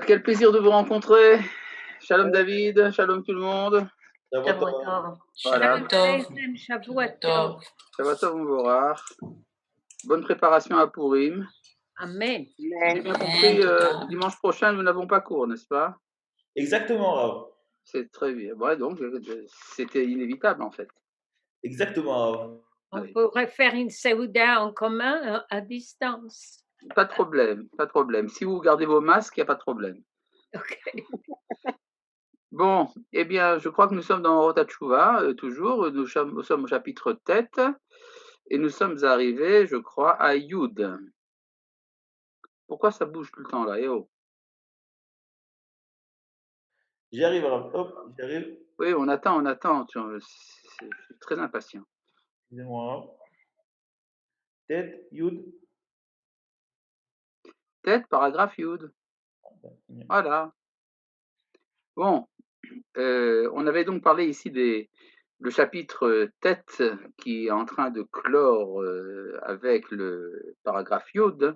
Quel plaisir de vous rencontrer. Shalom David, shalom tout le monde. Shavuot Voilà. Tov. Shavuot Tov. Shabbat Tov Mevorach. Bonne préparation à Purim. Amen. J'ai bien compris, dimanche prochain, nous n'avons pas cours, n'est-ce pas? Exactement, Rav. C'est très bien. Ouais, donc, c'était inévitable, en fait. Exactement, Rav. On Oui. pourrait faire une Seouda en commun à distance. Pas de problème, pas de problème. Si vous gardez vos masques, il n'y a pas de problème. Ok. Bon, eh bien, je crois que nous sommes dans Orot HaTshuva, toujours. Nous sommes au chapitre tête, et nous sommes arrivés, je crois, à Yud. Pourquoi ça bouge tout le temps, là? Eh oh. J'y arrive, Rav. Hop, j'y arrive. Oui, on attend. Je suis très impatient. Excusez-moi, Rav. Tête, Yud. Tête, paragraphe Yud. Voilà. Bon, on avait donc parlé ici le chapitre tête qui est en train de clore avec le paragraphe Yud,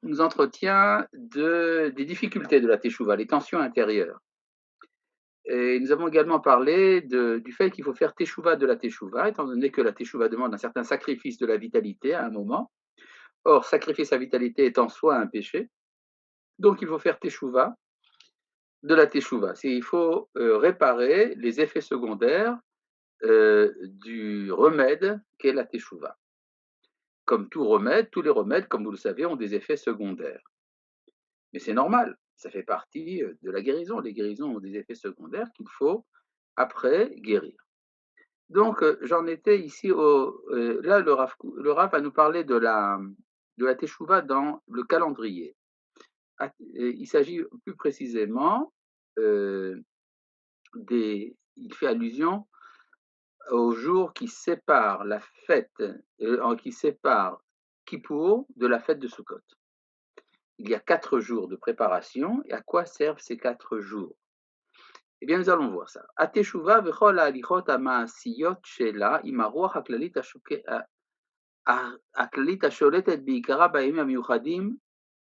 nous entretient des difficultés de la Teshuvah, les tensions intérieures. Et nous avons également parlé du fait qu'il faut faire Teshuvah de la Teshuvah, étant donné que la Teshuvah demande un certain sacrifice de la vitalité à un moment. Or, sacrifier sa vitalité est en soi un péché. Donc, il faut faire Teshuvah de la Teshuvah. Il faut réparer les effets secondaires du remède qu'est la Teshuvah. Comme tout remède, tous les remèdes, comme vous le savez, ont des effets secondaires. Mais c'est normal, ça fait partie de la guérison. Les guérisons ont des effets secondaires qu'il faut après guérir. Donc, j'en étais ici là, le Rav va nous parler de la Teshuvah dans le calendrier. Il s'agit plus précisément il fait allusion au jour qui sépare la fête, qui sépare Kippour de la fête de Sukkot. Il y a 4 jours de préparation, et à quoi servent ces 4 jours? Eh bien, nous allons voir ça. Ateshuva vechol halichot hamaasiyot shela im haruach haklalit hasholetet beikara bayamim hamiyuchadim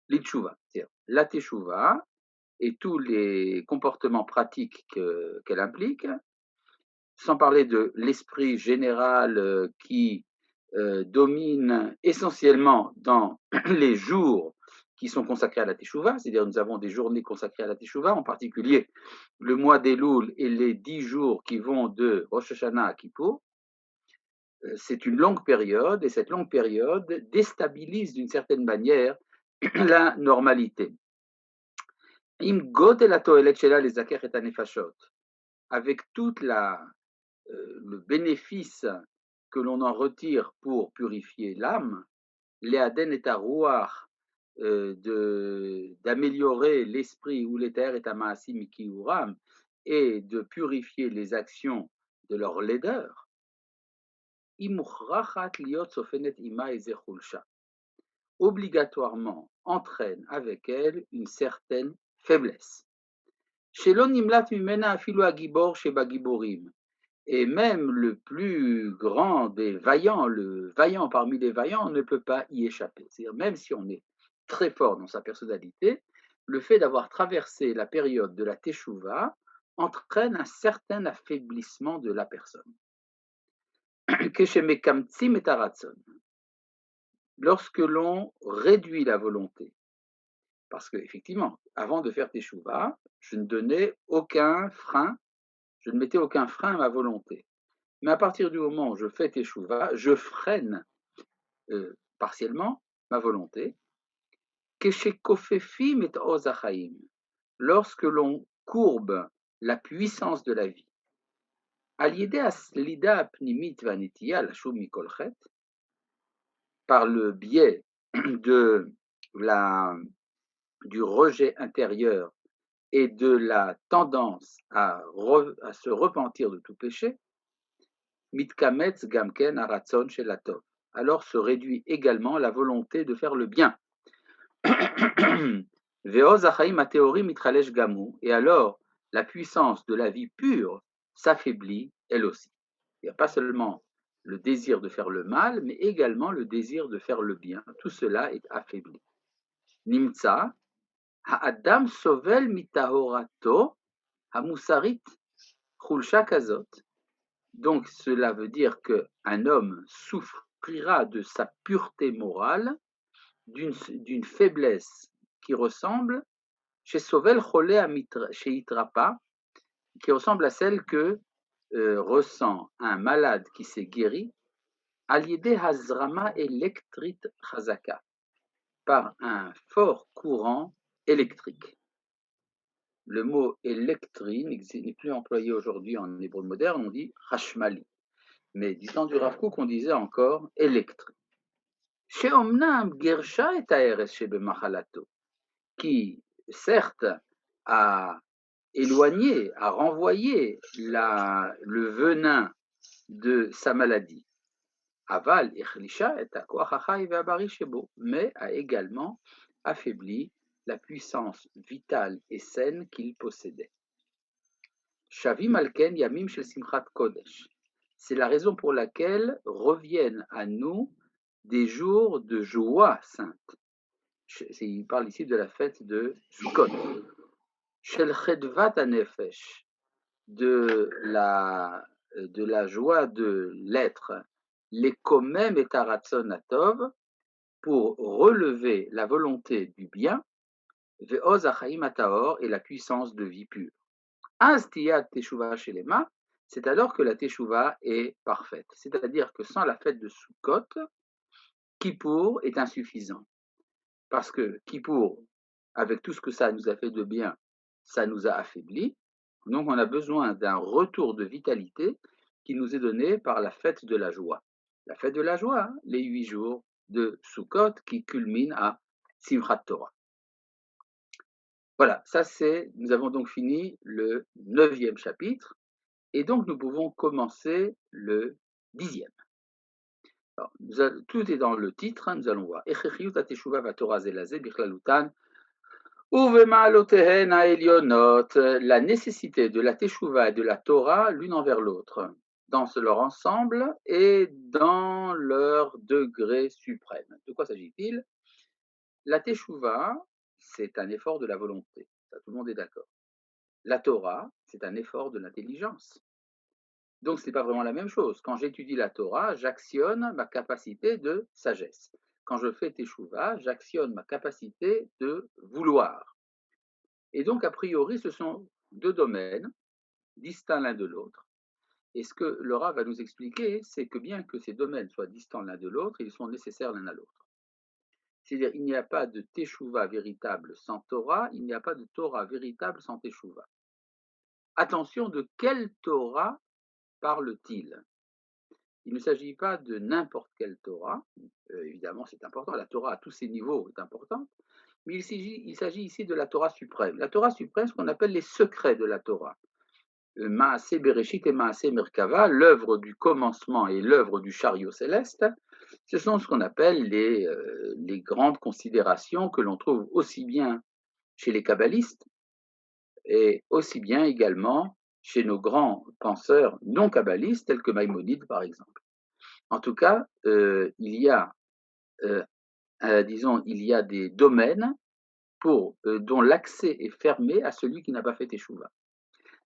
liteshuva. C'est-à-dire la teshuva et tous les comportements pratiques qu'elle implique, sans parler de l'esprit général qui domine essentiellement dans les jours qui sont consacrés à la Teshuvah, c'est-à-dire nous avons des journées consacrées à la Teshuvah, en particulier le mois d'Elul et les 10 jours qui vont de Rosh Hashanah à Kippour. C'est une longue période, et cette longue période déstabilise d'une certaine manière la normalité. Im god la toelet shela les zaker et anefashot, avec toute le bénéfice que l'on en retire pour purifier l'âme, l'Eaden et Arouach, d'améliorer l'esprit ou l'éther et Amaasim Kiuram, et de purifier les actions de leur laideur, obligatoirement entraîne avec elle une certaine faiblesse. Et même le plus grand des vaillants, le vaillant parmi les vaillants, ne peut pas y échapper. C'est-à-dire, même si on est très fort dans sa personnalité, le fait d'avoir traversé la période de la Teshuvah entraîne un certain affaiblissement de la personne. Lorsque l'on réduit la volonté, parce qu'effectivement, avant de faire Teshuvah, je ne donnais aucun frein, je ne mettais aucun frein à ma volonté. Mais à partir du moment où je fais Teshuvah, je freine partiellement ma volonté. Lorsque l'on courbe la puissance de la vie, par le biais du rejet intérieur et de la tendance à se repentir de tout péché, mitkametz gamken aratzon shelatov. Alors se réduit également la volonté de faire le bien. Et alors la puissance de la vie pure s'affaiblit elle aussi. Il n'y a pas seulement le désir de faire le mal, mais également le désir de faire le bien. Tout cela est affaibli. Nimtsa, Ha'adam sovel mitahorato hamusarit chulsha kazot. Donc cela veut dire qu'un homme souffrira de sa pureté morale d'une faiblesse qui ressemble chez Sovel Cholé chez Itrapa, qui ressemble à celle que ressent un malade qui s'est guéri à l'idée Hazrama électrique Chazaka, par un fort courant électrique. Le mot électri n'est plus employé aujourd'hui en hébreu moderne, on dit Hashmali. Mais du temps du Rav Kook, on disait encore électri. Chez Omnam Gersha et Aeres chez Bemachalato, qui certes a éloigné, a renvoyé le venin de sa maladie. Aval Ichlisha et Akoachachai Ve'abari Shebo, mais a également affaibli la puissance vitale et saine qu'il possédait. Shavim Alken Yamim Shel Simchat Kodesh. C'est la raison pour laquelle reviennent à nous des jours de joie sainte. Il parle ici de la fête de Sukkot. Shel Chedvat Anefesh, de la joie de l'être, les komem et taratzon atov, pour relever la volonté du bien, ve'oz achaim ataor, et la puissance de vie pure. Astiyat teshuva shelema, c'est alors que la teshuva est parfaite. C'est-à-dire que sans la fête de Sukkot, Kippour est insuffisant. Parce que Kippour, avec tout ce que ça nous a fait de bien, ça nous a affaiblis. Donc on a besoin d'un retour de vitalité qui nous est donné par la fête de la joie. La fête de la joie, hein, les 8 jours de Sukkot qui culminent à Simchat Torah. Voilà, nous avons donc fini le 9e chapitre, et donc nous pouvons commencer le 10e. Alors, tout est dans le titre, hein, nous allons voir. Echechiyut ha-teshuvah va-Torah zelazeh bichlalutan uve'ma'alotehen ha'elyonot, la nécessité de la teshuva et de la Torah l'une envers l'autre, dans leur ensemble et dans leur degré suprême. De quoi s'agit-il? La teshuva, c'est un effort de la volonté, ça, tout le monde est d'accord. La Torah, c'est un effort de l'intelligence. Donc, ce n'est pas vraiment la même chose. Quand j'étudie la Torah, j'actionne ma capacité de sagesse. Quand je fais teshuva, j'actionne ma capacité de vouloir. Et donc, a priori, ce sont deux domaines distincts l'un de l'autre. Et ce que le Rav va nous expliquer, c'est que bien que ces domaines soient distants l'un de l'autre, ils sont nécessaires l'un à l'autre. C'est-à-dire, il n'y a pas de teshuva véritable sans Torah, il n'y a pas de Torah véritable sans teshuva. Attention, de quelle Torah parle-t-il? Il ne s'agit pas de n'importe quelle Torah, évidemment c'est important, la Torah à tous ses niveaux est importante, mais il s'agit ici de la Torah suprême. La Torah suprême, ce qu'on appelle les secrets de la Torah. Maaseh Bereshit et Maaseh Merkava, l'œuvre du commencement et l'œuvre du chariot céleste, ce sont ce qu'on appelle les grandes considérations que l'on trouve aussi bien chez les kabbalistes et aussi bien également chez nos grands penseurs non kabbalistes tels que Maïmonide par exemple. En tout cas, il y a des domaines dont l'accès est fermé à celui qui n'a pas fait teshuva.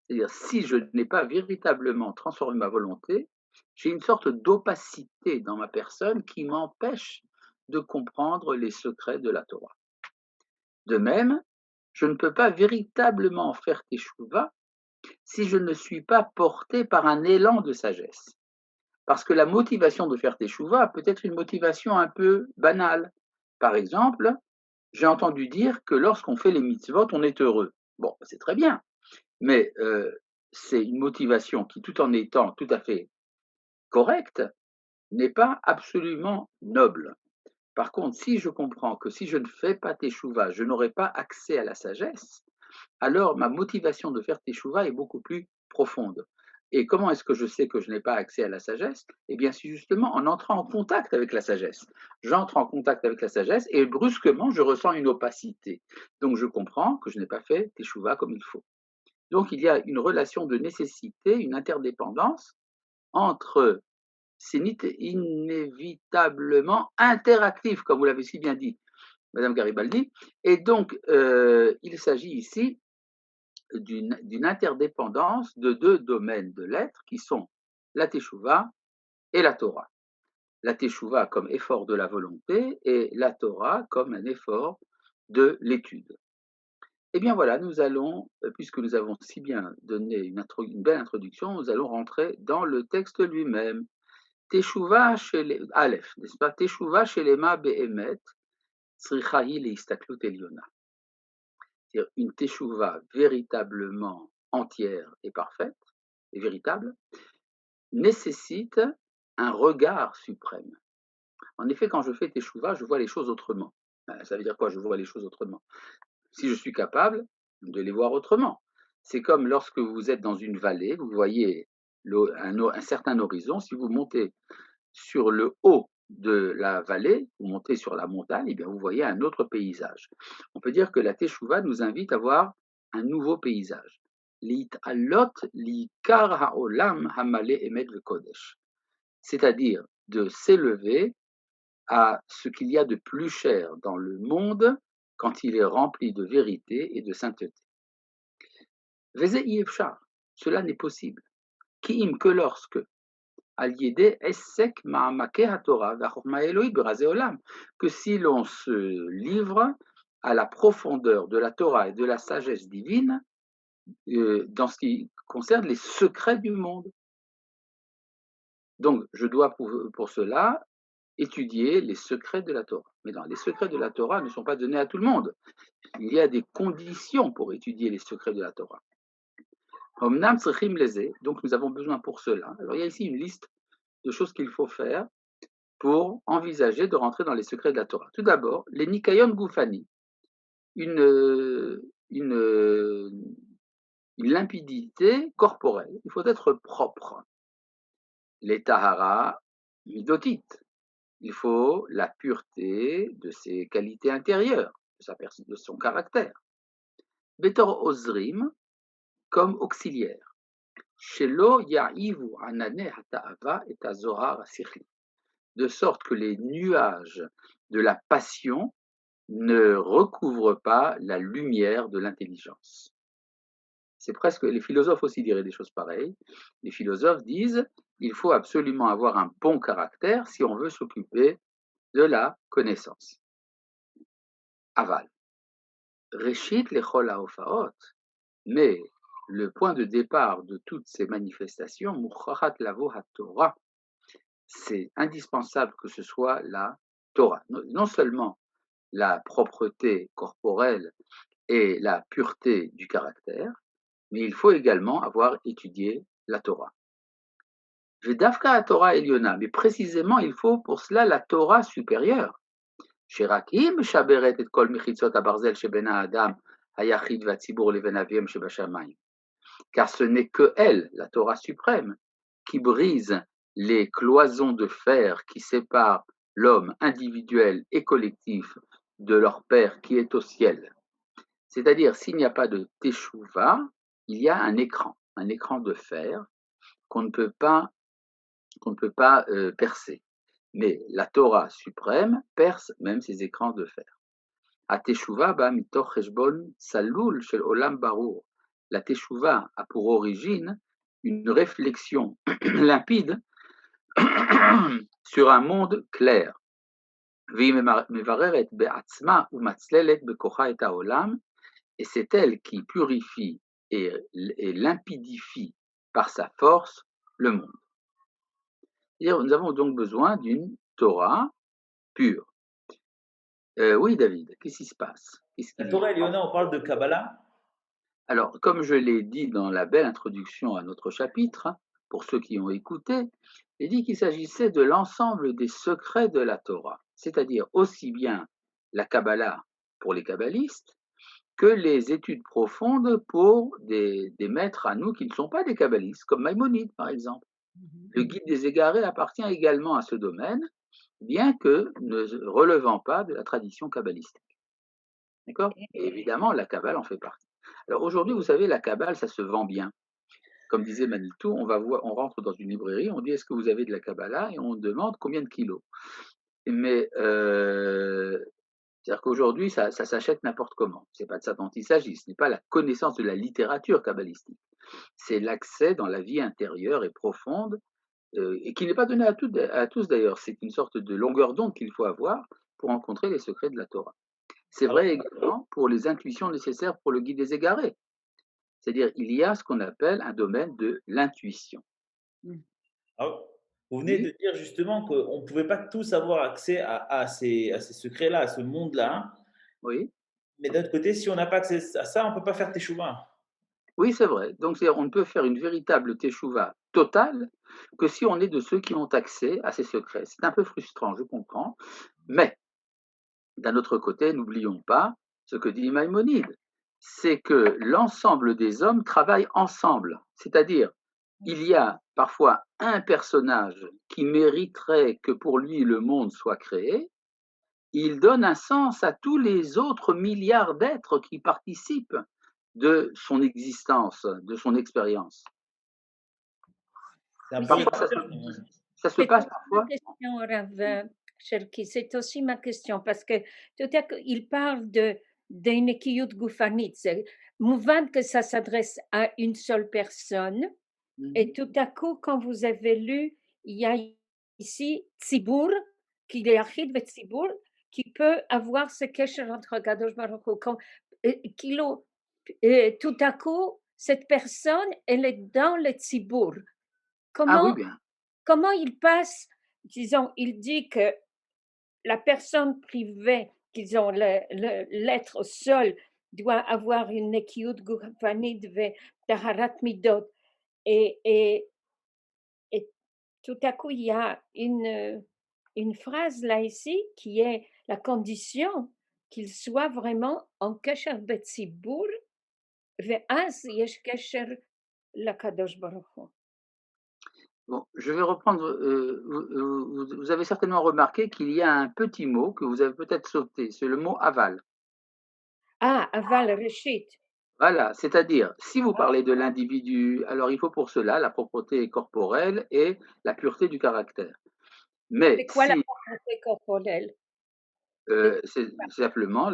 C'est-à-dire, si je n'ai pas véritablement transformé ma volonté, j'ai une sorte d'opacité dans ma personne qui m'empêche de comprendre les secrets de la Torah. De même, je ne peux pas véritablement faire teshuva si je ne suis pas porté par un élan de sagesse. Parce que la motivation de faire teshuva peut être une motivation un peu banale. Par exemple, j'ai entendu dire que lorsqu'on fait les mitzvot, on est heureux. Bon, c'est très bien, mais c'est une motivation qui, tout en étant tout à fait correcte, n'est pas absolument noble. Par contre, si je comprends que si je ne fais pas teshuva, je n'aurai pas accès à la sagesse, alors ma motivation de faire teshuva est beaucoup plus profonde. Et comment est-ce que je sais que je n'ai pas accès à la sagesse? Eh bien, c'est justement en entrant en contact avec la sagesse. J'entre en contact avec la sagesse et brusquement, je ressens une opacité. Donc, je comprends que je n'ai pas fait teshuva comme il faut. Donc, il y a une relation de nécessité, une interdépendance entre, c'est inévitablement interactif, comme vous l'avez si bien dit. Madame Garibaldi. Et donc, il s'agit ici d'une interdépendance de deux domaines de l'être qui sont la Teshuvah et la Torah. La Teshuvah comme effort de la volonté et la Torah comme un effort de l'étude. Eh bien voilà, nous allons, puisque nous avons si bien donné une belle introduction, nous allons rentrer dans le texte lui-même. Teshuvah chez les Aleph, n'est-ce pas? Teshuvah chez les Ma Behemet, Tzrichahi leistaklut Eliona. C'est-à-dire une Teshuvah véritablement entière et parfaite, et véritable, nécessite un regard suprême. En effet, quand je fais Teshuvah, je vois les choses autrement. Ça veut dire quoi? Je vois les choses autrement. Si je suis capable de les voir autrement. C'est comme lorsque vous êtes dans une vallée, vous voyez un certain horizon. Si vous montez sur le haut de la vallée, vous montez sur la montagne, et bien vous voyez un autre paysage. On peut dire que la Teshuvah nous invite à voir un nouveau paysage. C'est-à-dire de s'élever à ce qu'il y a de plus cher dans le monde quand il est rempli de vérité et de sainteté. Cela n'est possible. Ki'im que lorsque que si l'on se livre à la profondeur de la Torah et de la sagesse divine dans ce qui concerne les secrets du monde. Donc, je dois pour cela étudier les secrets de la Torah. Mais non, les secrets de la Torah ne sont pas donnés à tout le monde. Il y a des conditions pour étudier les secrets de la Torah. Donc, nous avons besoin pour cela. Alors, il y a ici une liste de choses qu'il faut faire pour envisager de rentrer dans les secrets de la Torah. Tout d'abord, les Nikayon Goufani, une limpidité corporelle. Il faut être propre. Les Tahara Midotit. Il faut la pureté de ses qualités intérieures, de son caractère. Betor Ozrim, comme auxiliaire. Shelo Ya'ivu Anane Hata'ava et Azohar Asichli. De sorte que les nuages de la passion ne recouvrent pas la lumière de l'intelligence. C'est presque, les philosophes aussi diraient des choses pareilles. Les philosophes disent il faut absolument avoir un bon caractère si on veut s'occuper de la connaissance. Aval. Réchit lechol haofaot. Mais le point de départ de toutes ces manifestations, muchachat lavo haTorah, c'est indispensable que ce soit la Torah. Non seulement la propreté corporelle et la pureté du caractère, mais il faut également avoir étudié la Torah. Vedavka Torah Eliona, mais précisément il faut pour cela la Torah supérieure. Sherakim shaberet et kol mechitzot habarzel sheben ha'adam hayachid v'atzibur leven aviem shebashamayim. Car ce n'est que elle, la Torah suprême, qui brise les cloisons de fer qui séparent l'homme individuel et collectif de leur Père qui est au ciel. C'est-à-dire, s'il n'y a pas de Teshuvah, il y a un écran de fer qu'on ne peut pas percer. Mais la Torah suprême perce même ces écrans de fer. A Teshuvah ba mitoch cheshbon salul shel olam barur. La Teshuvah a pour origine une réflexion limpide sur un monde clair. Et c'est elle qui purifie et limpidifie par sa force le monde. Et nous avons donc besoin d'une Torah pure. Oui, David, qu'est-ce qui se passe? La Torah Eliona, on parle de Kabbalah? Alors, comme je l'ai dit dans la belle introduction à notre chapitre, pour ceux qui ont écouté, j'ai dit qu'il s'agissait de l'ensemble des secrets de la Torah, c'est-à-dire aussi bien la Kabbalah pour les kabbalistes que les études profondes pour des maîtres à nous qui ne sont pas des kabbalistes, comme Maïmonide par exemple. Le guide des égarés appartient également à ce domaine, bien que ne relevant pas de la tradition kabbalistique. D'accord? Et évidemment, la Kabbale en fait partie. Alors aujourd'hui, vous savez, la Kabbale, ça se vend bien. Comme disait Manitou, on rentre dans une librairie, on dit est-ce que vous avez de la Kabbalah et on demande combien de kilos. Mais C'est-à-dire qu'aujourd'hui, ça s'achète n'importe comment. C'est pas de ça dont il s'agit. Ce n'est pas la connaissance de la littérature kabbalistique. C'est l'accès dans la vie intérieure et profonde, et qui n'est pas donné à tous d'ailleurs. C'est une sorte de longueur d'onde qu'il faut avoir pour rencontrer les secrets de la Torah. C'est Alors, vrai également pour les intuitions nécessaires pour le guide des égarés. C'est-à-dire, il y a ce qu'on appelle un domaine de l'intuition. alors, vous venez Oui, de dire justement qu'on ne pouvait pas tous avoir accès à ces secrets-là, à ce monde-là. oui, Mais d'un autre côté, si on n'a pas accès à ça, on ne peut pas faire teshuva. oui, c'est vrai. Donc, on ne peut faire une véritable teshuva totale que si on est de ceux qui ont accès à ces secrets. C'est un peu frustrant, je comprends. Mais, d'un autre côté, n'oublions pas ce que dit Maïmonide, c'est que l'ensemble des hommes travaillent ensemble. C'est-à-dire, il y a parfois un personnage qui mériterait que pour lui le monde soit créé, il donne un sens à tous les autres milliards d'êtres qui participent de son existence, de son expérience. C'est un Oui, peu c'est Parfois, ça se c'est passe aussi ma parfois. question, Rav Cherki. C'est aussi ma question parce que tout à coup, il parle de d'une kiyut gufanit. C'est mouvant que ça s'adresse à une seule personne. Et tout à coup, quand vous avez lu, il y a ici Tzibour, qui est Yachid ve Tzibour, qui peut avoir ce kesher entre Kadosh Baruch Hu. Tout à coup, cette personne, elle est dans le Tzibour. Ah oui, Comment, bien. comment il passe, disons, il dit que la personne privée, disons, l'être seul, doit avoir une nekiyut gufanit ve taharat midot. Et, et, et tout à coup, il y a une phrase là ici qui est la condition qu'il soit vraiment en kesher betzibur ve'az yesh kesher lakadosh baruch hu. Bon, je vais reprendre. Vous avez certainement remarqué qu'il y a un petit mot que vous avez peut-être sauté, c'est le mot aval. Ah, aval reshit. Voilà, c'est-à-dire, si vous parlez de l'individu, alors il faut pour cela la propreté corporelle et la pureté du caractère. Mais C'est quoi la si propreté corporelle? c'est simplement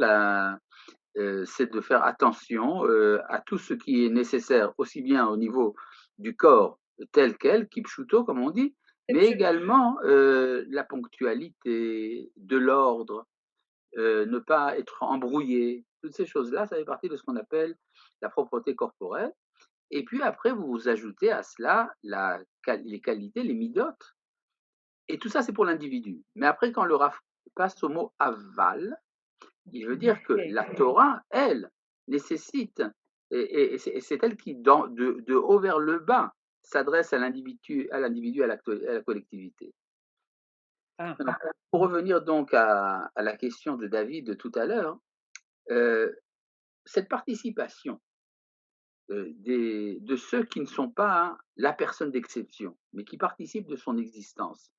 c'est de faire attention à tout ce qui est nécessaire, aussi bien au niveau du corps tel quel, kipchuto comme on dit, mais également la ponctualité, de l'ordre, ne pas être embrouillé. Toutes ces choses-là, ça fait partie de ce qu'on appelle la propreté corporelle. Et puis après, vous ajoutez à cela les qualités, les midotes. Et tout ça, c'est pour l'individu. Mais après, quand le Raf passe au mot aval, il veut dire que la Torah, elle, nécessite, et c'est elle qui, de haut vers le bas, s'adresse à la collectivité. Ah, Alors, pour revenir donc à la question de David de tout à l'heure, euh, cette participation de ceux qui ne sont pas la personne d'exception, mais qui participent de son existence,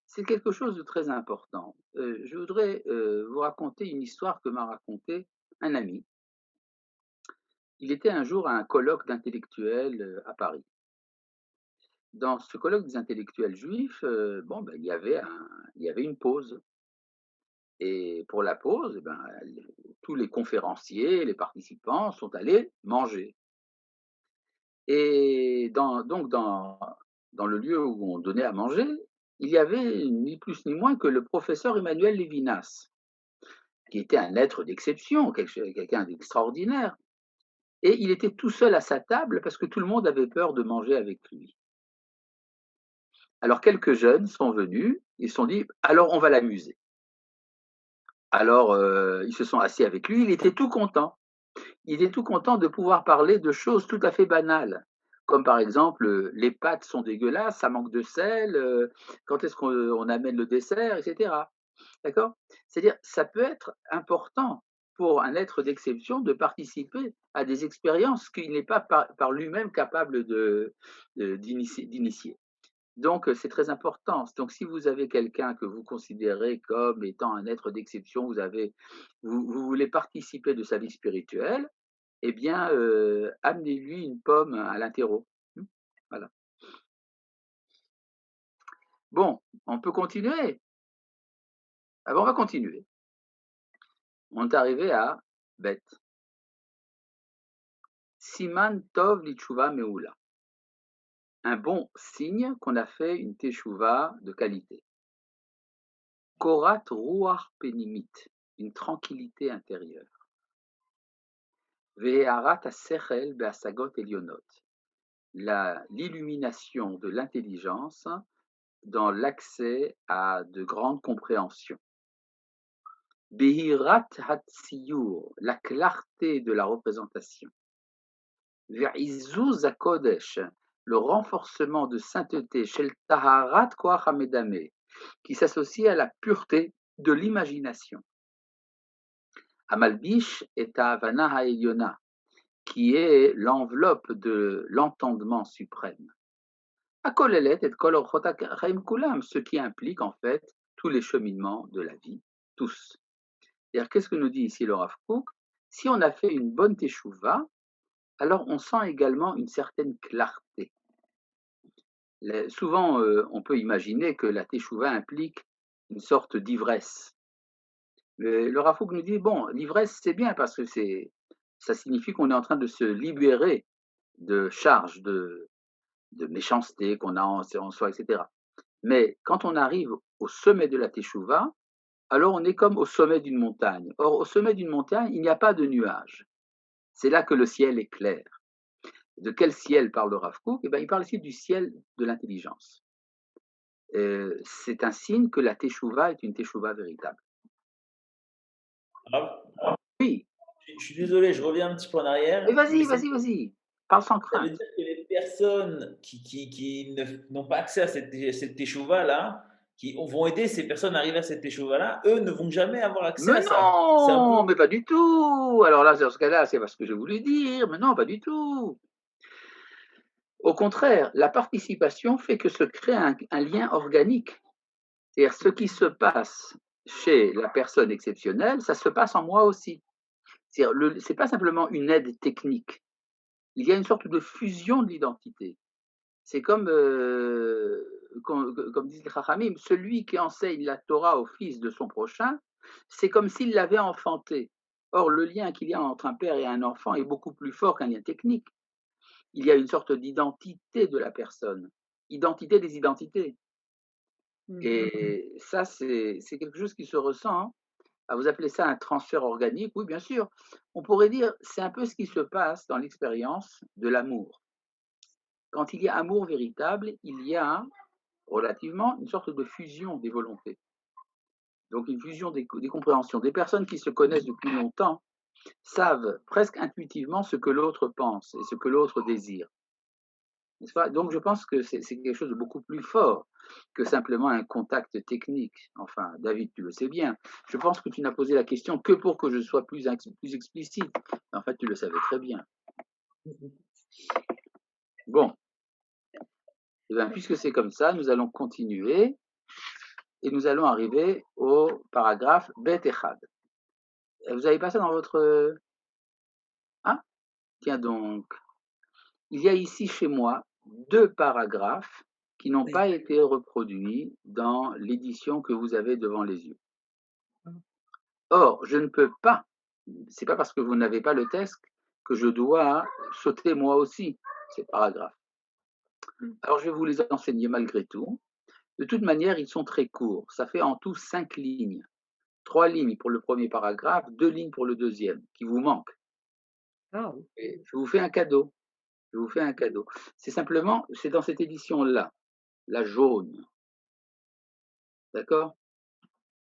c'est quelque chose de très important. Je voudrais vous raconter une histoire que m'a racontée un ami. Il était un jour à un colloque d'intellectuels à Paris. Dans ce colloque des intellectuels juifs, bon, ben, il y avait une pause. Et pour la pause, eh ben, tous les conférenciers, les participants sont allés manger. Et dans le lieu où on donnait à manger, il y avait ni plus ni moins que le professeur Emmanuel Lévinas, qui était un être d'exception, quelqu'un d'extraordinaire. Et il était tout seul à sa table parce que tout le monde avait peur de manger avec lui. Alors quelques jeunes sont venus, ils se sont dit, alors on va l'amuser. Alors ils se sont assis avec lui, il était tout content. Il est tout content de pouvoir parler de choses tout à fait banales, comme par exemple, les pâtes sont dégueulasses, ça manque de sel, quand est-ce qu'on amène le dessert, etc. D'accord? C'est-à-dire, ça peut être important pour un être d'exception de participer à des expériences qu'il n'est pas par lui-même capable d'initier. Donc, c'est très important. Donc, si vous avez quelqu'un que vous considérez comme étant un être d'exception, vous voulez participer de sa vie spirituelle, eh bien, amenez-lui une pomme à l'interro. Voilà. Bon, on peut continuer. Ah bon, on va continuer. On est arrivé à Bet. Siman Tov Litchouva Meoula. Un bon signe qu'on a fait une teshuva de qualité. Korat Ruach Penimit, une tranquillité intérieure. Ve'arat Asechel Be'asagot Elionot, l'illumination de l'intelligence dans l'accès à de grandes compréhensions. Behirat Hatsiyur, la clarté de la représentation. Ve'izuz HaKodesh, le renforcement de sainteté, Shel Taharat Koach HaMedame, qui s'associe à la pureté de l'imagination. Amalbish et Havana Ha'elyona, qui est l'enveloppe de l'entendement suprême. Akolelet et Kol Orchot HaChaim Kulam, ce qui implique en fait tous les cheminements de la vie, tous. C'est-à-dire, qu'est-ce que nous dit ici le Rav Kook? Si on a fait une bonne teshuva, alors on sent également une certaine clarté. Souvent, on peut imaginer que la teshuva implique une sorte d'ivresse. Mais le Rav Kook nous dit, bon, l'ivresse, c'est bien parce que ça signifie qu'on est en train de se libérer de charges, de méchanceté qu'on a en soi, etc. Mais quand on arrive au sommet de la teshuva, alors on est comme au sommet d'une montagne. Or, au sommet d'une montagne, il n'y a pas de nuages. C'est là que le ciel est clair. De quel ciel parle le Rav Kook? Eh bien, il parle ici du ciel de l'intelligence. C'est un signe que la teshuva est une teshuva véritable. Grave. Oui. Je suis désolé, je reviens un petit peu en arrière. Mais vas-y. Parle sans Ça crainte. veut dire que les personnes qui n'ont pas accès à cette teshuva-là, qui vont aider ces personnes à arriver à cette teshuva-là, eux ne vont jamais avoir accès Mais à ça. non, mais pas du tout. Alors là, dans ce cas-là, c'est parce que je voulais dire, mais non, pas du tout. Au contraire, la participation fait que se crée un lien organique. C'est-à-dire, ce qui se passe chez la personne exceptionnelle, ça se passe en moi aussi. C'est-à-dire, c'est pas simplement une aide technique. Il y a une sorte de fusion de l'identité. C'est comme disent les Chachamim, celui qui enseigne la Torah au fils de son prochain, c'est comme s'il l'avait enfanté. Or, le lien qu'il y a entre un père et un enfant est beaucoup plus fort qu'un lien technique. Il y a une sorte d'identité de la personne, identité des identités. Et ça, c'est quelque chose qui se ressent. Vous appelez ça un transfert organique? Oui, bien sûr. On pourrait dire, c'est un peu ce qui se passe dans l'expérience de l'amour. Quand il y a amour véritable, il y a relativement une sorte de fusion des volontés. Donc une fusion des compréhensions. Des personnes qui se connaissent depuis longtemps savent presque intuitivement ce que l'autre pense et ce que l'autre désire. N'est-ce pas? Donc je pense que c'est quelque chose de beaucoup plus fort que simplement un contact technique. Enfin, David, tu le sais bien. Je pense que tu n'as posé la question que pour que je sois plus explicite. En fait, tu le savais très bien. Bon. Et bien, puisque c'est comme ça, nous allons continuer et nous allons arriver au paragraphe Bet Echad. Vous avez pas ça dans votre... Ah, tiens donc. Il y a ici chez moi 2 paragraphes qui n'ont pas été reproduits dans l'édition que vous avez devant les yeux. Or, je ne peux pas, c'est pas parce que vous n'avez pas le texte que je dois sauter moi aussi ces paragraphes. Alors, je vais vous les enseigner malgré tout. De toute manière, ils sont très courts. Ça fait en tout 5 lignes. 3 lignes pour le premier paragraphe, 2 lignes pour le deuxième, qui vous manquent. Et je vous fais un cadeau. C'est simplement, c'est dans cette édition-là, la jaune. D'accord?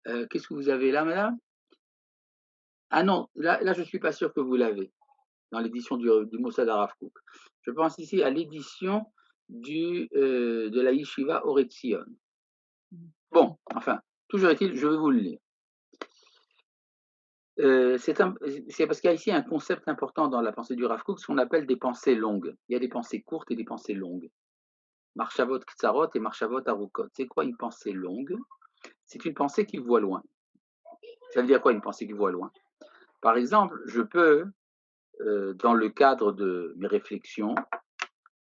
Qu'est-ce que vous avez là, madame? Ah non, là je ne suis pas sûr que vous l'avez, dans l'édition du Mossad Harav Kook. Je pense ici à l'édition de la Yeshiva Oretzion. Bon, enfin, toujours est-il, je vais vous le lire. C'est parce qu'il y a ici un concept important dans la pensée du Rav Kook, ce qu'on appelle des pensées longues. Il y a des pensées courtes et des pensées longues. Marshavot Ktsarot et Marshavot Arukot. C'est quoi une pensée longue? C'est une pensée qui voit loin. Ça veut dire quoi une pensée qui voit loin? Par exemple, je peux, dans le cadre de mes réflexions,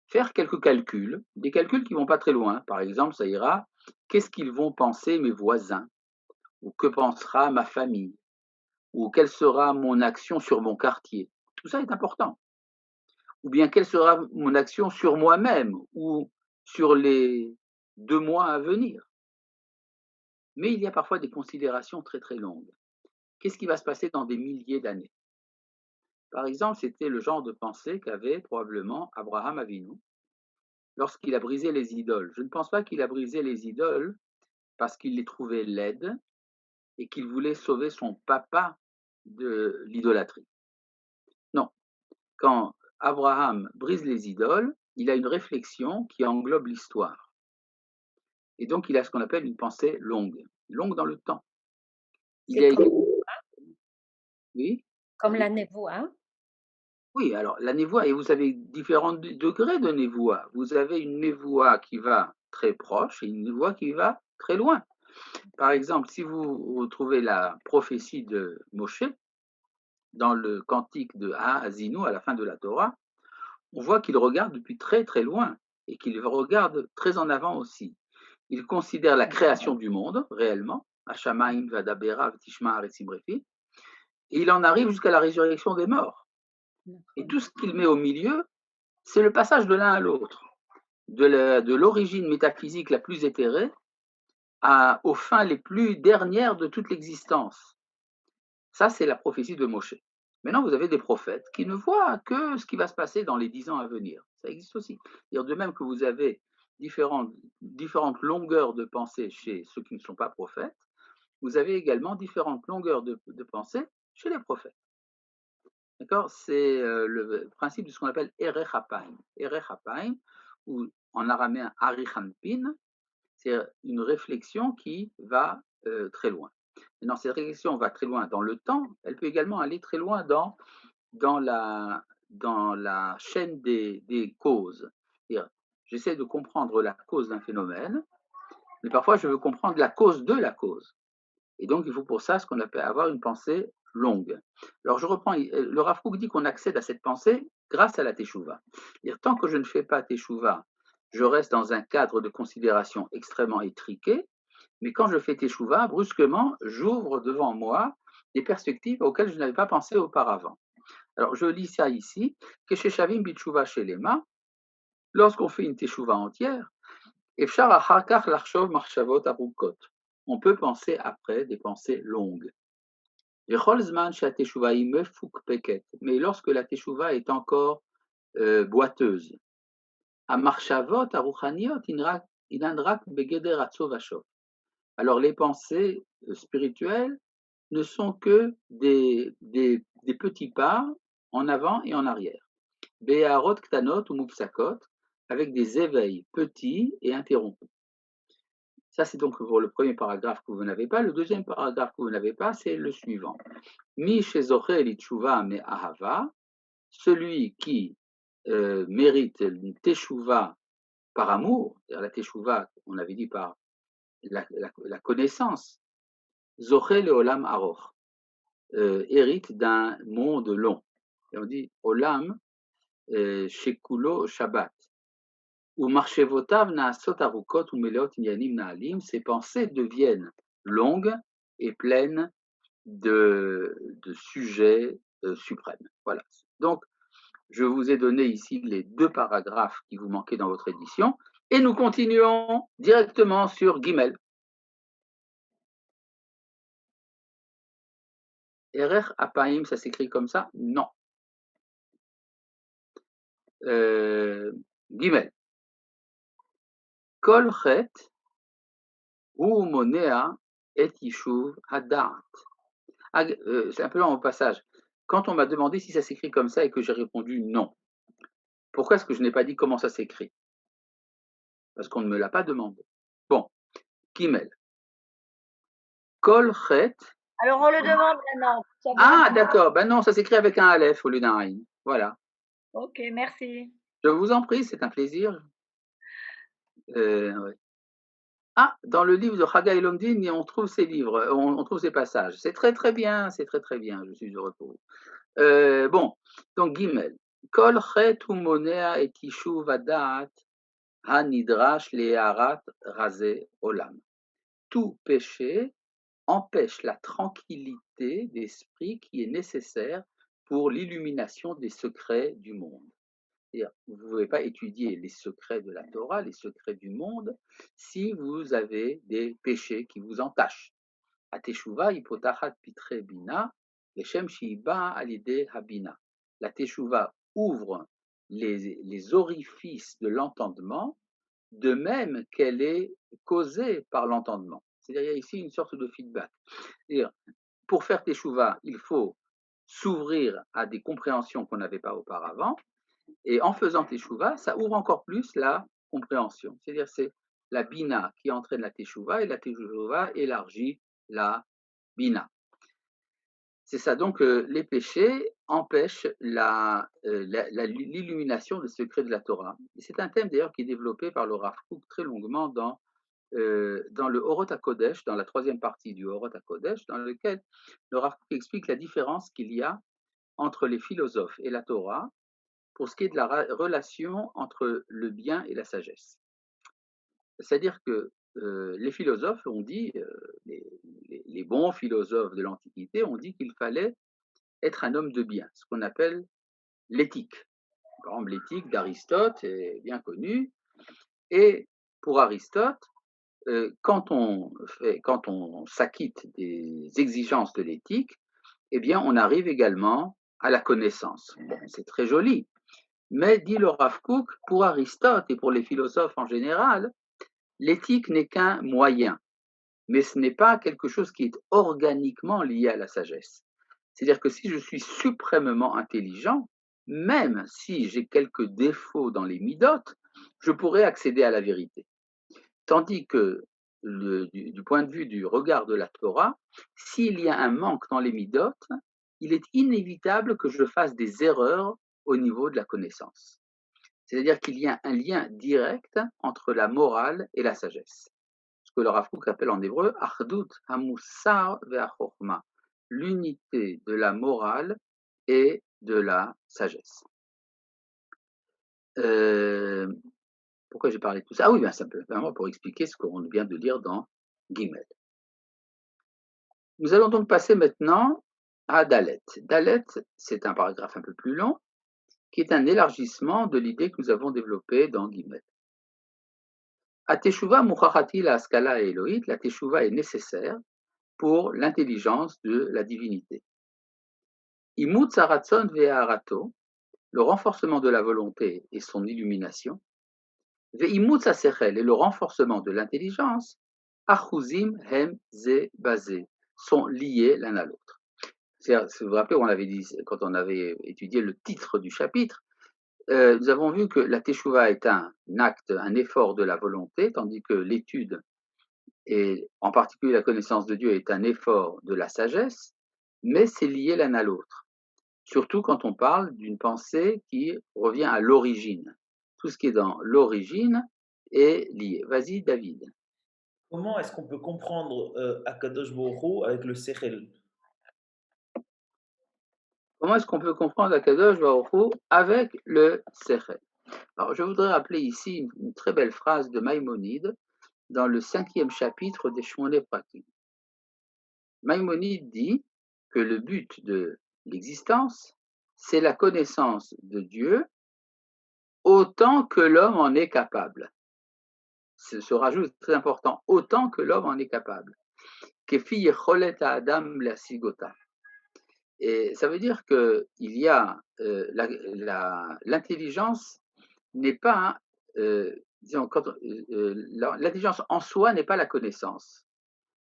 faire quelques calculs, des calculs qui ne vont pas très loin. Par exemple, ça ira, qu'est-ce qu'ils vont penser mes voisins? Ou que pensera ma famille? ou quelle sera mon action sur mon quartier. Tout ça est important. Ou bien quelle sera mon action sur moi-même ou sur les 2 mois à venir. Mais il y a parfois des considérations très très longues. Qu'est-ce qui va se passer dans des milliers d'années? Par exemple, c'était le genre de pensée qu'avait probablement Abraham Avinu lorsqu'il a brisé les idoles. Je ne pense pas qu'il a brisé les idoles parce qu'il les trouvait laides et qu'il voulait sauver son papa de l'idolâtrie. Non, quand Abraham brise les idoles, il a une réflexion qui englobe l'histoire. Et donc, il a ce qu'on appelle une pensée longue, longue dans le temps. Il C'est a oui, comme la névoie. oui, alors la névoie, et vous avez différents degrés de névoie. Vous avez une névoie qui va très proche et une névoie qui va très loin. Par exemple, si vous retrouvez la prophétie de Moshe dans le cantique de Haazinu à la fin de la Torah, on voit qu'il regarde depuis très très loin et qu'il regarde très en avant aussi. Il considère la création du monde réellement, Hashamaim vadabera v'tishma haaretzim refi, et il en arrive jusqu'à la résurrection des morts. Et tout ce qu'il met au milieu, c'est le passage de l'un à l'autre, de l'origine métaphysique la plus éthérée aux fins les plus dernières de toute l'existence. Ça, c'est la prophétie de Moshe. Maintenant, vous avez des prophètes qui ne voient que ce qui va se passer dans les 10 ans à venir. Ça existe aussi. De même que vous avez différentes longueurs de pensée chez ceux qui ne sont pas prophètes, vous avez également différentes longueurs de pensée chez les prophètes. D'accord? C'est le principe de ce qu'on appelle Erech Hapaim. Erech Hapaim, ou en araméen Arichanpin, c'est une réflexion qui va très loin. Maintenant, cette réflexion va très loin dans le temps, elle peut également aller très loin dans la chaîne des causes. J'essaie de comprendre la cause d'un phénomène, mais parfois je veux comprendre la cause de la cause. Et donc, il faut pour ça ce qu'on appelle avoir une pensée longue. Alors, je reprends, le Rav Kook dit qu'on accède à cette pensée grâce à la teshuva. Tant que je ne fais pas teshuva, je reste dans un cadre de considération extrêmement étriqué, mais quand je fais teshuva, brusquement, j'ouvre devant moi des perspectives auxquelles je n'avais pas pensé auparavant. Alors, je lis ça ici, que chez Shavim Bitshuva Shelema, lorsqu'on fait une teshuva entière, Efshar Acharkach Larshov Marchavot Arukot. On peut penser après des pensées longues. Mais lorsque la teshuva est encore boiteuse, alors les pensées spirituelles ne sont que des petits pas en avant et en arrière. Be'arot ktanot ou mupsakot, avec des éveils petits et interrompus. Ça, c'est donc pour le premier paragraphe que vous n'avez pas. Le deuxième paragraphe que vous n'avez pas, c'est le suivant. Mi shezoche litchouva me ahava, celui qui mérite une teshuva par amour, c'est-à-dire la teshuva, on avait dit par la connaissance, zoche leolam aroch, hérite d'un monde long. Et on dit olam shekulo shabbat. Ou marchevotav naasot arukot ou meleot inyanim naalim, ses pensées deviennent longues et pleines de sujets suprêmes. Voilà. Donc, je vous ai donné ici les 2 paragraphes qui vous manquaient dans votre édition, et nous continuons directement sur Gimel. Erech Apaim, ça s'écrit comme ça? Non. Gimel. Kol chet hu monea et yishuv hada'at. C'est un peu long au passage. Quand on m'a demandé si ça s'écrit comme ça et que j'ai répondu non, pourquoi est-ce que je n'ai pas dit comment ça s'écrit? Parce qu'on ne me l'a pas demandé. Bon, Gimel. Kol chet. Alors on le demande maintenant. Ah, d'accord. Ben non, ça s'écrit avec un Aleph au lieu d'un Aïn. Voilà. Ok, merci. Je vous en prie, c'est un plaisir. Ouais. Ah, dans le livre de Chagai Lomdin, on trouve ces livres, on trouve ces passages. C'est très très bien, c'est très très bien. Je suis heureux pour vous. Bon, donc Gimel. Kol chet hu monea et yishuv hada'at hanidrash le'harat razeh olam. Tout péché empêche la tranquillité qualité d'esprit qui est nécessaire pour l'illumination des secrets du monde. C'est-à-dire, vous ne pouvez pas étudier les secrets de la Torah, les secrets du monde, si vous avez des péchés qui vous entachent. Ateshuva hipotachat pitre bina, leshem shiba alide habina. La teshuva ouvre les orifices de l'entendement, de même qu'elle est causée par l'entendement. C'est-à-dire, il y a ici une sorte de feedback. C'est-à-dire, pour faire teshuva, il faut s'ouvrir à des compréhensions qu'on n'avait pas auparavant, et en faisant teshuva, ça ouvre encore plus la compréhension. C'est-à-dire, c'est la bina qui entraîne la teshuva, et la teshuva élargit la bina. C'est ça, donc les péchés empêchent l'illumination des secrets de la Torah. Et c'est un thème d'ailleurs qui est développé par le Rav Kook très longuement dans le Orot HaKodesh, dans la troisième partie du Orot HaKodesh, dans lequel le Rav Kook explique la différence qu'il y a entre les philosophes et la Torah pour ce qui est de la relation entre le bien et la sagesse. C'est-à-dire que les philosophes ont dit, les bons philosophes de l'Antiquité ont dit qu'il fallait être un homme de bien, ce qu'on appelle l'éthique. Par exemple, l'éthique d'Aristote est bien connue, et pour Aristote, quand on s'acquitte des exigences de l'éthique, eh bien, on arrive également à la connaissance. Bon, c'est très joli, mais dit le Rav Kook, pour Aristote et pour les philosophes en général, l'éthique n'est qu'un moyen, mais ce n'est pas quelque chose qui est organiquement lié à la sagesse. C'est-à-dire que si je suis suprêmement intelligent, même si j'ai quelques défauts dans les midotes, je pourrais accéder à la vérité. Tandis que du point de vue du regard de la Torah, s'il y a un manque dans les midotes, il est inévitable que je fasse des erreurs au niveau de la connaissance. C'est-à-dire qu'il y a un lien direct entre la morale et la sagesse. Ce que le Rav Kook appelle en hébreu Achdut hamussar ve'achorma, l'unité de la morale et de la sagesse. Pourquoi j'ai parlé de tout ça? Ah oui, bien simplement pour expliquer ce qu'on vient de lire dans Gimel. Nous allons donc passer maintenant à Dalet. Dalet, c'est un paragraphe un peu plus long, qui est un élargissement de l'idée que nous avons développée dans Gimel. A teshuva muchachati la skala Elohit, la teshuva est nécessaire pour l'intelligence de la divinité. Imut saratzon ve'arato, le renforcement de la volonté et son illumination. Ve'imut sasechel, et le renforcement de l'intelligence. Achuzim hem ze bazé, sont liés l'un à l'autre. Si vous vous rappelez, on avait dit, quand on avait étudié le titre du chapitre, nous avons vu que la teshuva est un acte, un effort de la volonté, tandis que l'étude, et en particulier la connaissance de Dieu, est un effort de la sagesse, mais c'est lié l'un à l'autre. Surtout quand on parle d'une pensée qui revient à l'origine. Tout ce qui est dans l'origine est lié. Vas-y, David. Comment est-ce qu'on peut comprendre Akadosh Baruch Hu avec le Sechel? Comment est-ce qu'on peut comprendre Akadosh Baruch Hu avec le Sechel? Alors, je voudrais rappeler ici une très belle phrase de Maïmonide dans le 5e chapitre des Shmoné Prakim. Maïmonide dit que le but de l'existence, c'est la connaissance de Dieu autant que l'homme en est capable. Ce rajout est très important, autant que l'homme en est capable. Kefi yecholet ha'adam l'asigota. Et ça veut dire qu'il y a l'intelligence n'est pas, disons, l'intelligence en soi n'est pas la connaissance.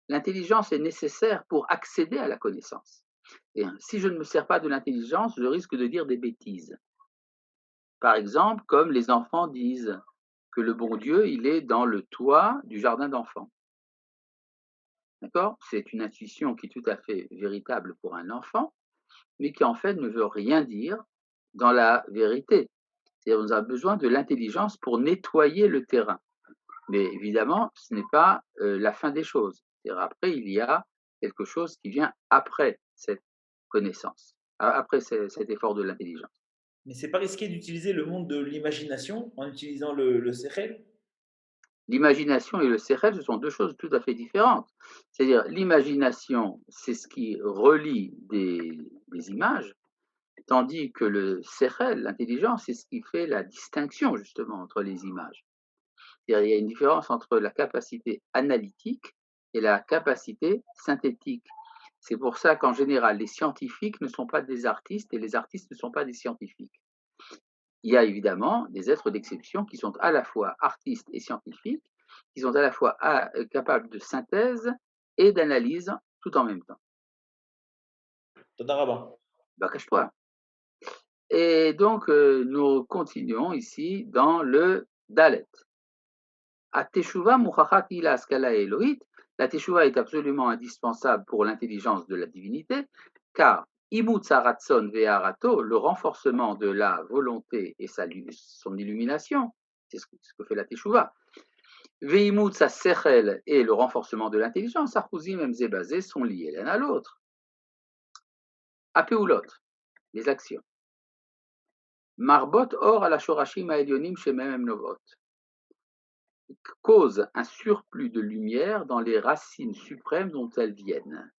L'intelligence est nécessaire pour accéder à la connaissance. Et si je ne me sers pas de l'intelligence, je risque de dire des bêtises. Par exemple, comme les enfants disent que le bon Dieu, il est dans le toit du jardin d'enfants. D'accord? C'est une intuition qui est tout à fait véritable pour un enfant, mais qui en fait ne veut rien dire dans la vérité. C'est-à-dire qu'on a besoin de l'intelligence pour nettoyer le terrain. Mais évidemment, ce n'est pas la fin des choses. C'est-à-dire après, il y a quelque chose qui vient après cette connaissance, après cet effort de l'intelligence. Mais c'est pas risqué d'utiliser le monde de l'imagination en utilisant le Sechel? L'imagination et le sechel, ce sont deux choses tout à fait différentes. C'est-à-dire, l'imagination, c'est ce qui relie des images, tandis que le sechel, l'intelligence, c'est ce qui fait la distinction justement entre les images. C'est-à-dire, il y a une différence entre la capacité analytique et la capacité synthétique. C'est pour ça qu'en général, les scientifiques ne sont pas des artistes et les artistes ne sont pas des scientifiques. Il y a évidemment des êtres d'exception qui sont à la fois artistes et scientifiques, qui sont à la fois capables de synthèse et d'analyse tout en même temps. Bah, cache-toi. Et donc, nous continuons ici dans le Dalet. A Teshuvah muchachat hi la'haskala Elohit. La Teshuvah est absolument indispensable pour l'intelligence de la divinité, car imutz haratzon ve'harato, le renforcement de la volonté et son illumination, c'est ce que fait la Teshuvah. Ve'imutz hasechel et le renforcement de l'intelligence, achuzim emzebazé sont liés l'un à l'autre. Apeulot, les actions. Marbot or ala shorashim ha'elyonim shemem novot, cause un surplus de lumière dans les racines suprêmes dont elles viennent.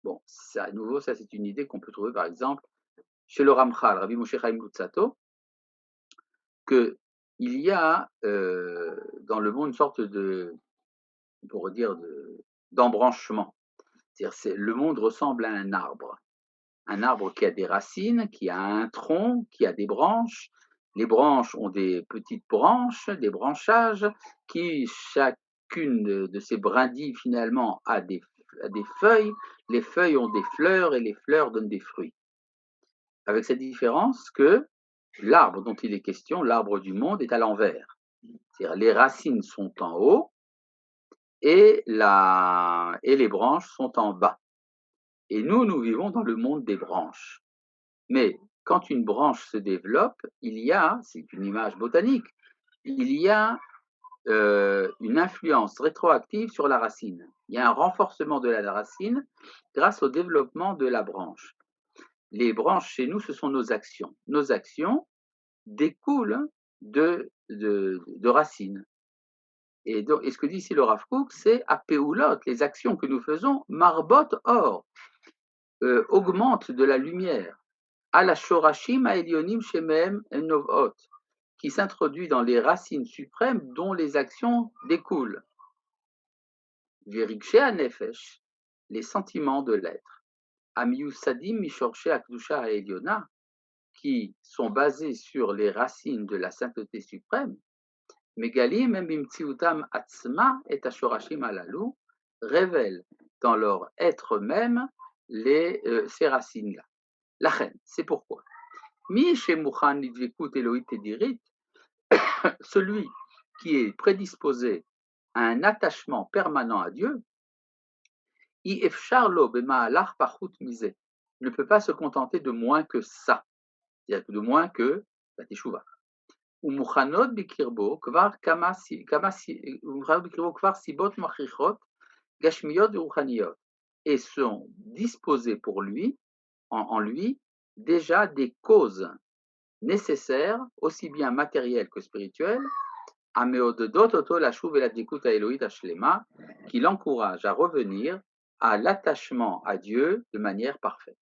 Bon, ça, à nouveau, ça c'est une idée qu'on peut trouver par exemple chez le Ramchal, Rabbi Moshe Chaim Luzzatto, qu'il y a dans le monde une sorte de, on pourrait dire, d'embranchement. C'est-à-dire, le monde ressemble à un arbre qui a des racines, qui a un tronc, qui a des branches. Les branches ont des petites branches, des branchages, qui chacune de ces brindilles finalement a des feuilles. Les feuilles ont des fleurs et les fleurs donnent des fruits. Avec cette différence que l'arbre dont il est question, l'arbre du monde, est à l'envers. C'est-à-dire les racines sont en haut et les branches sont en bas. Et nous vivons dans le monde des branches. Mais quand une branche se développe, il y a, c'est une image botanique, il y a une influence rétroactive sur la racine. Il y a un renforcement de la racine grâce au développement de la branche. Les branches chez nous, ce sont nos actions. Nos actions découlent de racines. Et ce que dit ici le Rav Kook, c'est apeulot, les actions que nous faisons, marbot or, augmentent de la lumière. À la shorashim ha'elyonim shemehem novot, qui s'introduit dans les racines suprêmes dont les actions découlent. Virikshe hanefesh, les sentiments de l'être. Amiusadim mishorshe akdusha ha'elyona, qui sont basés sur les racines de la sainteté suprême. Megalim bimtziutam atzma et ashorashim halalu, révèlent dans leur être même ces racines-là. Lachen, c'est pourquoi. Mi shemuchan lidvikut Elohit edirit, celui qui est prédisposé à un attachement permanent à Dieu, I efshar lo bema'alach pachut mise, ne peut pas se contenter de moins que ça, c'est-à-dire de moins que la teshuvah. Umuchanot bikirbo kvar kama sibot machichot gashmiyot uruchaniyot, et sont disposés pour lui, en lui, déjà des causes nécessaires, aussi bien matérielles que spirituelles, qui l'encourage à revenir à l'attachement à Dieu de manière parfaite.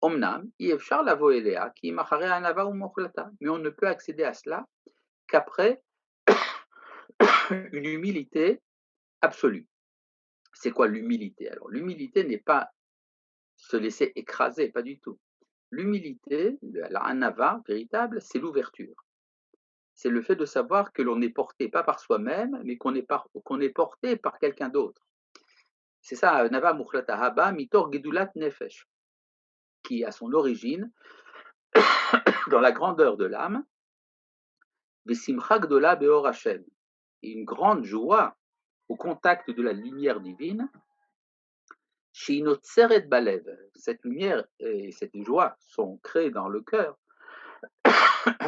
Omnam, mais on ne peut accéder à cela qu'après une humilité absolue. C'est quoi l'humilité? Alors, l'humilité n'est pas se laisser écraser, pas du tout. L'humilité, la anava véritable, c'est l'ouverture. C'est le fait de savoir que l'on n'est porté pas par soi-même, mais qu'on est porté par quelqu'un d'autre. C'est ça, Nava Mukhlata Haba, Mitor Gedulat Nefesh, qui a son origine dans la grandeur de l'âme, Vesimcha Gdola Beor Hashem, et une grande joie au contact de la lumière divine, Sheinotzeret Balev, cette lumière et cette joie sont créées dans le cœur,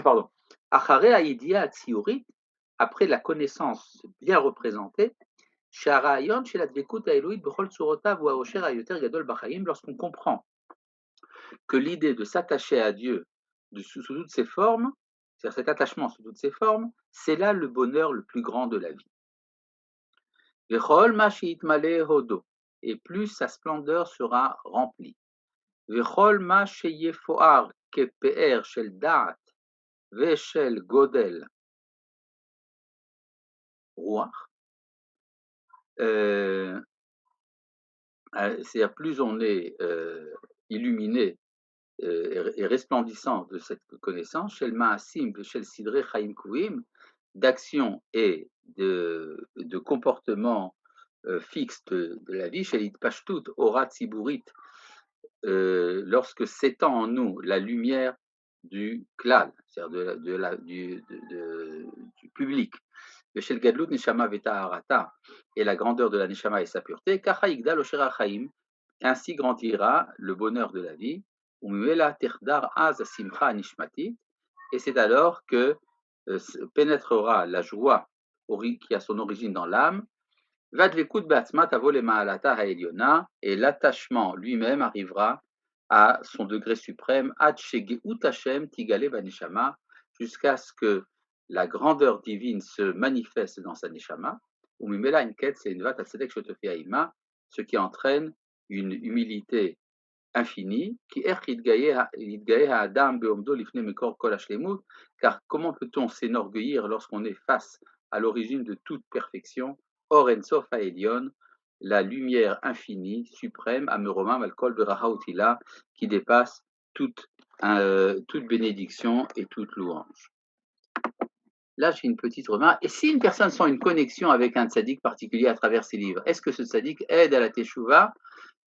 pardon, Achare Haïdia Atziorit, après la connaissance bien représentée, lorsqu'on comprend que l'idée de s'attacher à Dieu sous toutes ses formes, c'est-à-dire cet attachement sous toutes ses formes, c'est là le bonheur le plus grand de la vie. Vechol ma sheitmale hodo, et plus sa splendeur sera remplie. Vechol ma sheyefoar kepe'er shel da'at veshel godel ruach, c'est-à-dire plus on est illuminé et resplendissant de cette connaissance, shel ma'asim veshel sidre chaim kouim, d'action et de comportement fixe de la vie, shel itpashtut ora tziburit, lorsque s'étend en nous la lumière du klal, c'est-à-dire du public, Veshel gadlut neshama v'taharata, et la grandeur de la neshama et sa pureté, kacha yigdal osher hachaim, ainsi grandira le bonheur de la vie, umimela terdar az asimcha nishmatit, et c'est alors que pénétrera la joie qui a son origine dans l'âme, vadvekut be'atzma tavo lema'alata ha'elyona, et l'attachement lui-même arrivera à son degré suprême, ad shegeut Hashem tigale v'neshama, jusqu'à ce que la grandeur divine se manifeste dans sa neshama, ou mimela inket c'est une vat tzedek shotofeaima, ce qui entraîne une humilité infinie, qui er yitgaye ha'adam be'omdo lifnei mekor kol hashlemut, car comment peut-on s'enorgueillir lorsqu'on est face à l'origine de toute perfection, or en sof ha'elyon, la lumière infinie, suprême, ameroma malkol beraha utila, qui dépasse toute bénédiction et toute louange. Là, j'ai une petite remarque. Et si une personne sent une connexion avec un tzaddik particulier à travers ses livres, est-ce que ce tzaddik aide à la teshuva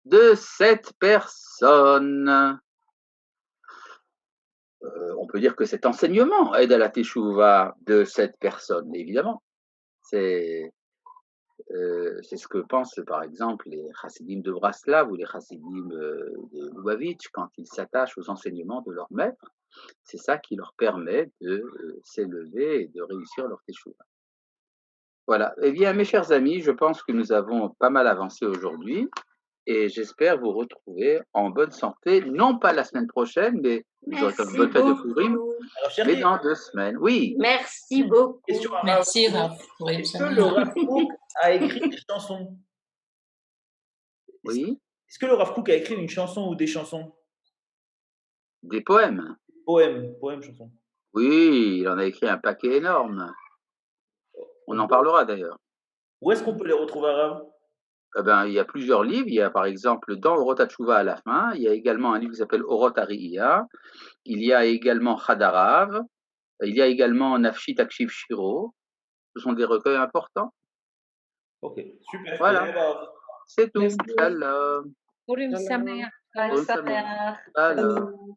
de cette personne? On peut dire que cet enseignement aide à la teshuva de cette personne, évidemment. C'est ce que pensent par exemple les chassidim de Braslav ou les chassidim de Lubavitch quand ils s'attachent aux enseignements de leur maître. C'est ça qui leur permet de s'élever et de réussir leur teshuva. Voilà. Eh bien, mes chers amis, je pense que nous avons pas mal avancé aujourd'hui et j'espère vous retrouver en bonne santé, non pas la semaine prochaine, mais vous aurez une bonne fête de Purim, mais dans 2 semaines. Oui. Merci beaucoup. Merci, Rav. Est-ce que le Rav Kook a écrit des chansons? Oui. Est-ce que le Rav Kook a écrit une chanson ou des chansons? Des poèmes. Poèmes, chansons. Oui, il en a écrit un paquet énorme. On en parlera d'ailleurs. Où est-ce qu'on peut les retrouver, Rav? Eh ben, il y a plusieurs livres. Il y a par exemple dans Orot HaTshuva à la fin, il y a également un livre qui s'appelle Orot HaRi'iyah. Il y a également Chadarav. Il y a également Nafshi Takshiv Shiro. Ce sont des recueils importants. Ok, super. Voilà. C'est tout. Shalom. Purim Sameach. Purim Sameach. Shalom.